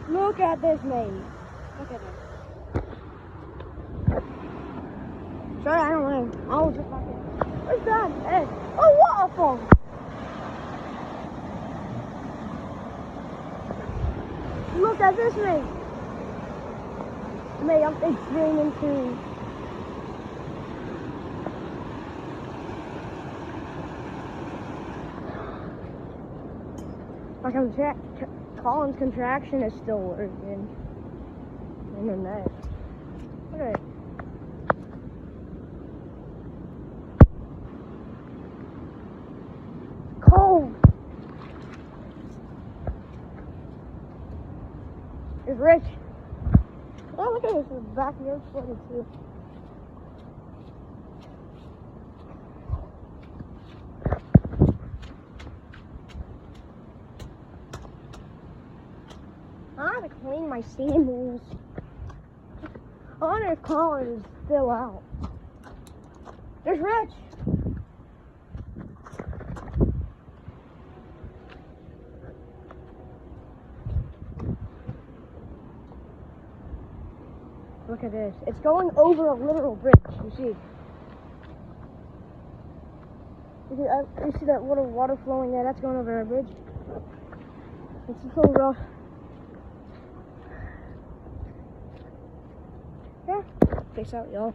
Look at this, mate. Look at this. Sorry, I don't know. I was just fucking. What's that? Hey. Oh, waterfall. Look at this, mate. Mate, it's raining too. My Colin's contraction is still working. In the net. Look at it. Cold. It's rich. Oh, look at this. The backyard's flooded too. I have to clean my sandals. I wonder if Colin is still out. There's Rich. Look at this. It's going over a literal bridge, you see. You see that little water flowing there? That's going over a bridge. It's so rough. Yeah. Peace out, y'all.